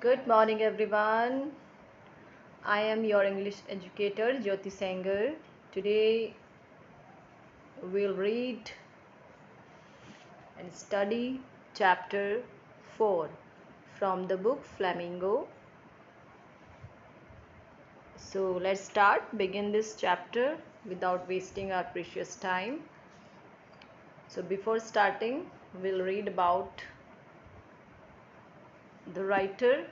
Good morning, everyone. I am your English educator, Jyoti Sanger. Today, we'll read and study chapter 4 from the book Flamingo. So, let's begin this chapter without wasting our precious time. So, before starting, we'll read about the writer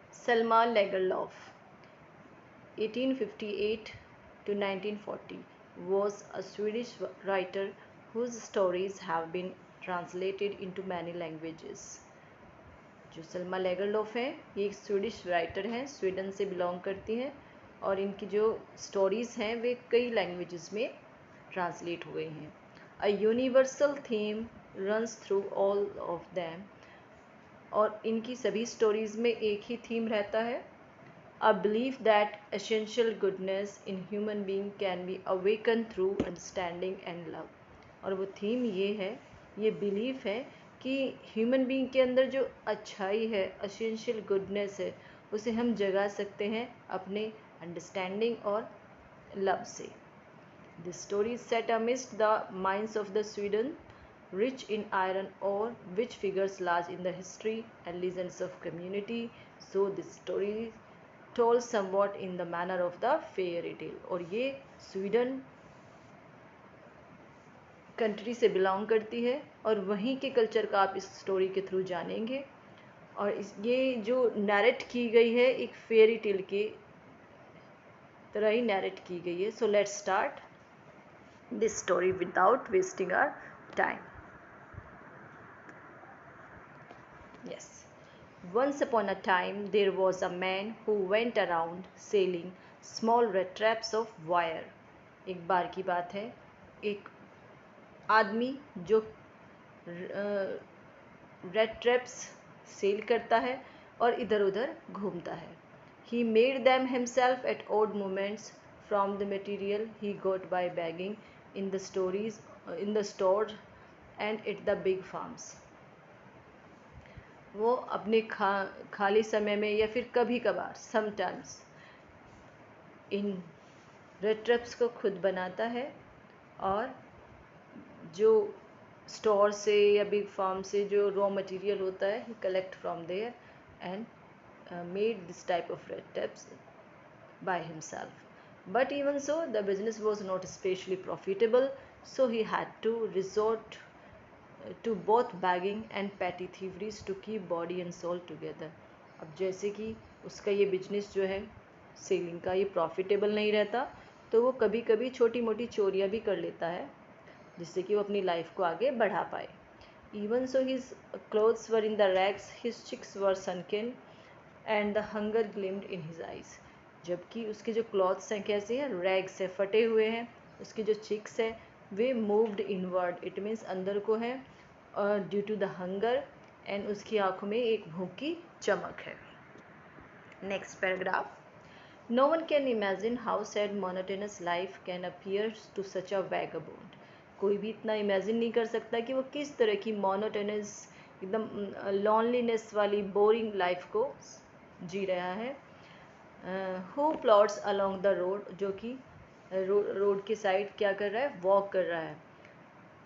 Selma Lagerlöf. 1858 to 1940 was a Swedish writer whose stories have been translated into many languages. जो सलमा लेगरलोफ हैं ये एक Swedish writer हैं, Sweden से belong करती हैं और इनकी जो स्टोरीज़ हैं वे कई लैंग्वेजेस में ट्रांसलेट हुए हैं. A universal theme runs through all of them और इनकी सभी स्टोरीज़ में एक ही थीम रहता है. A belief that essential goodness in human being can be awakened through understanding and love. और वो थीम ये है, ये बिलीफ है कि ह्यूमन बीइंग के अंदर जो अच्छाई है, एसेंशियल गुडनेस है, उसे हम जगा सकते हैं अपने अंडरस्टैंडिंग और लव से. This story is set amidst the mines of the Sweden, rich in iron ore, which figures large in the history and legends of community. So this story told somewhat in the manner of the fairy tale. और ये Sweden country से belong करती है और वहीं के culture का आप इस स्टोरी के थ्रू जानेंगे. और ये जो नैरेट की गई है एक फेरी टेल के तरह ही नैरेट की गई है. So let's start this story without wasting our time. Yes. Once upon a time, there was a man who went around selling small red traps of wire. एक बार की बात है, एक आदमी जो रेड ट्रैप्स सेल करता है और इधर उधर घूमता है. He made them himself at odd moments from the material he got by begging in the store and at the big farms. वो अपने खाली समय में या फिर कभी कभार समटाइम्स इन रेड ट्रैप्स को खुद बनाता है और जो स्टोर से या बिग फार्म से जो रॉ मटेरियल होता है he collect from there and made this type of rat traps by himself. But even so, the business was not especially profitable, so he had to resort to both begging and petty thieveries to keep body and soul together. अब जैसे कि उसका ये business जो है selling का ये profitable नहीं रहता, तो वो कभी कभी छोटी मोटी चोरियाँ भी कर लेता है जिससे कि वो अपनी लाइफ को आगे बढ़ा पाए. Even so, his clothes were in the rags, his cheeks were sunken, and the hunger gleamed in his eyes. जबकि उसके जो क्लॉथ्स हैं कैसे हैं, रैग्स है, फटे हुए हैं. उसके जो चिक्स है वे मूव्ड इनवर्ड, इट मीन्स अंदर को है due to the hunger, and उसकी आंखों में एक भूख की चमक है. Next paragraph. No one can imagine how sad monotonous life can appear to such a vagabond. कोई भी इतना इमेजिन नहीं कर सकता कि वो किस तरह की मोनोटोनस एकदम लॉनलीनेस वाली बोरिंग लाइफ को जी रहा है. Who plots along the road, जो कि रोड के साइड क्या कर रहा है, वॉक कर रहा है.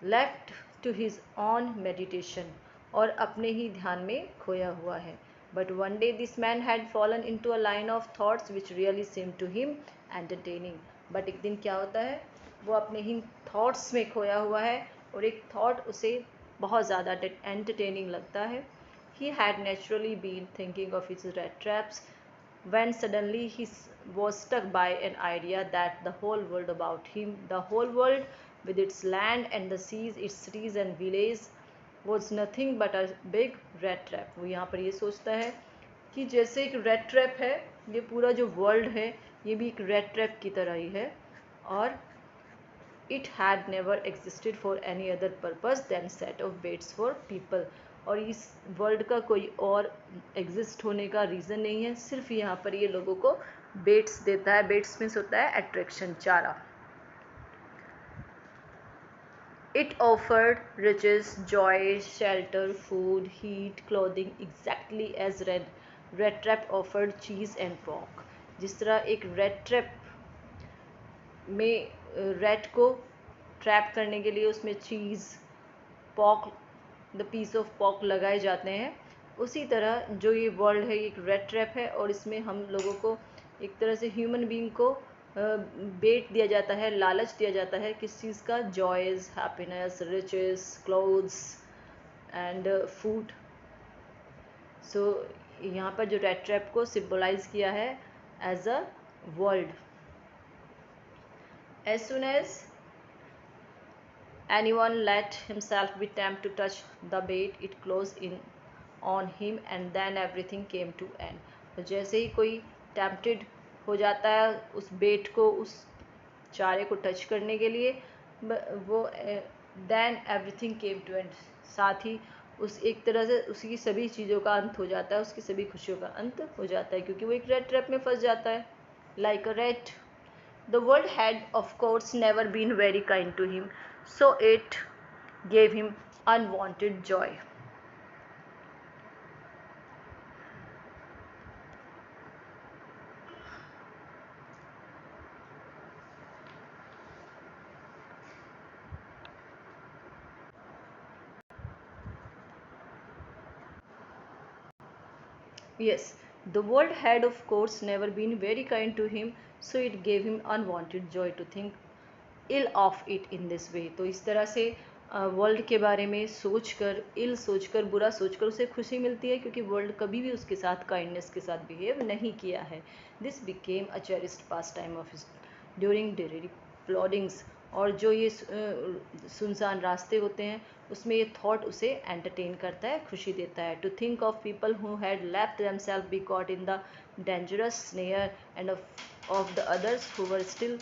Left to his own meditation, और अपने ही ध्यान में खोया हुआ है. But one day this man had fallen into a line of thoughts which really seem to him entertaining. But एक दिन क्या होता है, वो अपने ही थाट्स में खोया हुआ है और एक थाट उसे बहुत ज़्यादा एंटरटेनिंग लगता है. He had naturally been thinking of his rat traps when suddenly he was struck by an idea that the whole world about him, the whole world with its land and the seas, its cities and villages, was nothing but a big rat trap. वो यहाँ पर ये सोचता है कि जैसे एक rat trap है, ये पूरा जो वर्ल्ड है ये भी एक रेड ट्रैप की तरह ही है और it had never existed for any other purpose than set of baits for people. और इस वर्ल्ड का कोई और एग्जिस्ट होने का रीज़न नहीं है, सिर्फ यहाँ पर ये लोगों को बेट्स देता है. बेट्स मीन्स होता है अट्रैक्शन, चारा. It offered riches, joy, shelter, food, heat, clothing, exactly as red trap offered cheese and pork. जिस तरह एक रेड ट्रैप में रेड को ट्रैप करने के लिए उसमें cheese, pork, the piece of pork लगाए जाते हैं, उसी तरह जो ये वर्ल्ड है ये एक रेड ट्रैप है और इसमें हम लोगों को एक तरह से ह्यूमन बीइंग को बेट दिया जाता है, लालच दिया जाता है किस चीज़ का, joys, happiness, riches, clothes and food. So यहाँ पर जो रेड ट्रैप को सिम्बलाइज किया है as a world. As soon as anyone let himself be tempted to touch the bait, it closed in on him and then everything came to end. तो जैसे ही कोई tempted हो जाता है उस बेट को, उस चारे को टच करने के लिए, वो then everything came to end, साथ ही उस एक तरह से उसकी सभी चीज़ों का अंत हो जाता है, उसकी सभी खुशियों का अंत हो जाता है, क्योंकि वो एक रेड ट्रैप में फंस जाता है, like a rat. The world had, of course, never been very kind to him, so it gave him unwanted joy. Yes, the world had, of course, never been very kind to him, so it gave him unwanted joy to think ill of it in this way. तो इस तरह से world के बारे में सोचकर, इल सोचकर, बुरा सोचकर उसे खुशी मिलती है, क्योंकि वर्ल्ड कभी भी उसके साथ काइंडनेस के साथ बिहेव नहीं किया है. This became a cherished pastime of his during daily ploddings. और जो ये सुनसान रास्ते होते हैं उसमें ये थॉट उसे एंटरटेन करता है, खुशी देता है. To think of people who had left themselves be caught in the dangerous snare and of the others who were still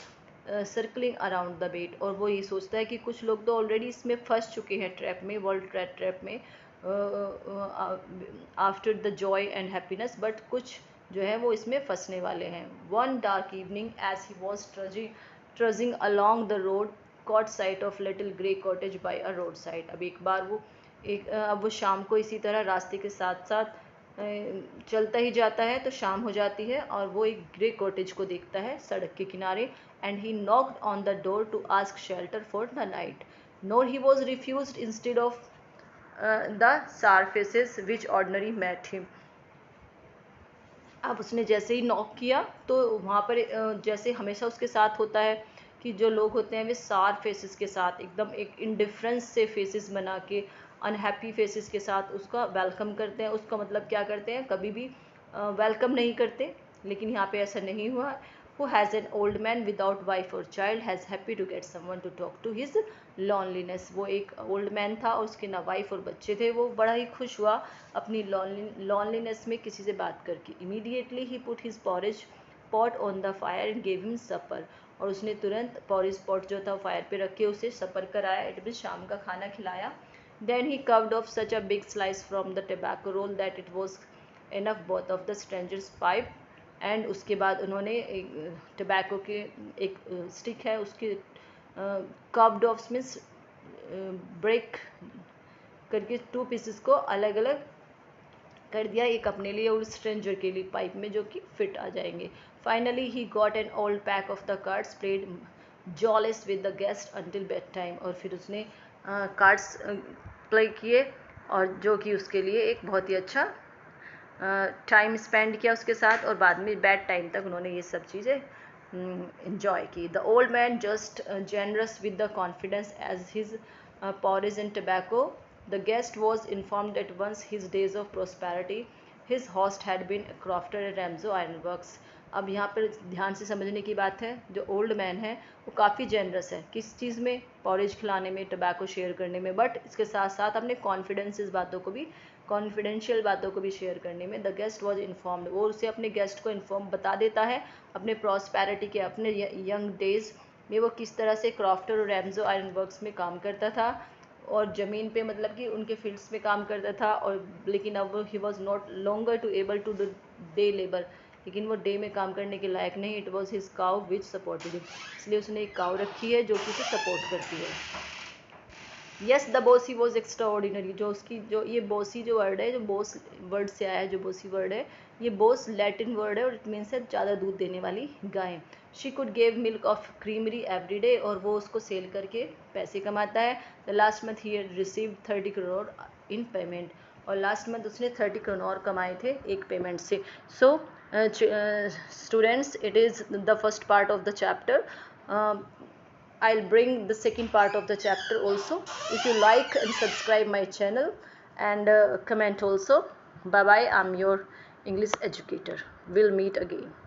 circling around the bait. और वो ये सोचता है कि कुछ लोग तो ऑलरेडी इसमें फंस चुके हैं, ट्रैप में, वर्ल्ड ट्रैप में, after the joy and happiness, but कुछ जो है वो इसमें फंसने वाले हैं. One dark evening as he was trudging along the road caught sight of little grey cottage by a road side. अब एक बार वो अब वो शाम को इसी तरह रास्ते के साथ साथ चलता ही जाता है, तो शाम हो जाती है और वो एक ग्रे कॉटेज को देखता है सड़क के किनारे. And he knocked on the door to ask shelter for the night. Nor he was refused instead of the sour faces which ordinary met him. अब उसने जैसे ही नॉक किया तो वहाँ पर जैसे हमेशा उसके साथ होता है कि जो लोग होते हैं वे सार फेसेस के साथ, एकदम एक इंडिफरेंस से फेसेस बना के, अनहैप्पी फेसेस के साथ उसका वेलकम करते हैं. उसका मतलब क्या करते हैं, कभी भी वेलकम नहीं करते, लेकिन यहाँ पे ऐसा नहीं हुआ. Who has an old man without wife or child has happy to get someone to talk to his loneliness. वो एक ओल्ड मैन था और उसके ना वाइफ और बच्चे थे. वो बड़ा ही खुश हुआ अपनी लॉनलीनेस में किसी से बात करके. इमीडिएटली ही put his porridge pot on the fire and gave him supper. और उसने तुरंत पॉरेज पॉट जो था फायर पे रख के उसे सपर कराया, इट मीन शाम का खाना खिलाया. Then he carved off such a big slice from the tobacco roll that it was enough both of the stranger's pipe. And उसके बाद उन्होंने टबैको के एक स्टिक है उसके कर्व्ड ऑफ मीन्स ब्रेक करके 2 पीसेस को अलग अलग कर दिया, एक अपने लिए और स्ट्रेंजर के लिए पाइप में, जो कि फिट आ जाएंगे. Finally he got an old pack of the cards, played jawless with the guest until bed time. और फिर उसने कार्ड्स प्ले किए और जो कि उसके लिए एक बहुत ही अच्छा टाइम स्पेंड किया उसके साथ, और बाद में बेड टाइम तक उन्होंने ये सब चीज़ें इन्जॉय की. The old man just generous with the confidence as his porridge and tobacco. The guest was informed at once his days of prosperity. His host had been a crofter at Ramsey Ironworks. अब यहाँ पर ध्यान से समझने की बात है, जो ओल्ड मैन है वो काफ़ी जेनरस है किस चीज़ में, पॉरेज खिलाने में, टबैको शेयर करने में, बट इसके साथ साथ अपने कॉन्फिडेंशियल बातों को भी शेयर करने में. द गेस्ट वॉज इन्फॉर्म्ड, वो उसे अपने गेस्ट को इन्फॉर्म बता देता है अपने प्रॉस्पेरिटी के, अपने यंग डेज में वो किस तरह से क्रॉफ्टर और रैमजो आयरन वर्क्स में काम करता था, और ज़मीन पे मतलब कि उनके फील्ड्स में काम करता था. और लेकिन अब he was not longer to able to day labour, लेकिन वो डे में काम करने के लायक नहीं. It was his cow which supported him, इसलिए उसने एक काउ रखी है जो कि उसे सपोर्ट करती है. Yes the bossy was extra ordinary, जो उसकी जो ये बॉसी जो वर्ड है, जो बॉस वर्ड से आया है, जो बॉसी वर्ड है, ये बॉस लैटिन वर्ड है और इट मीन्स है ज़्यादा दूध देने वाली गाय। She could gave milk of creamery every day, और वो उसको सेल करके पैसे कमाता है। द लास्ट मंथ ही रिसीव 30 करोड़ इन पेमेंट, और लास्ट मंथ उसने 30 करोड़ कमाए थे एक पेमेंट से। So students, it is the first part of the chapter. I'll bring the second part of the chapter also. If you like and subscribe my channel and comment also. Bye bye. I'm your English educator. We'll meet again.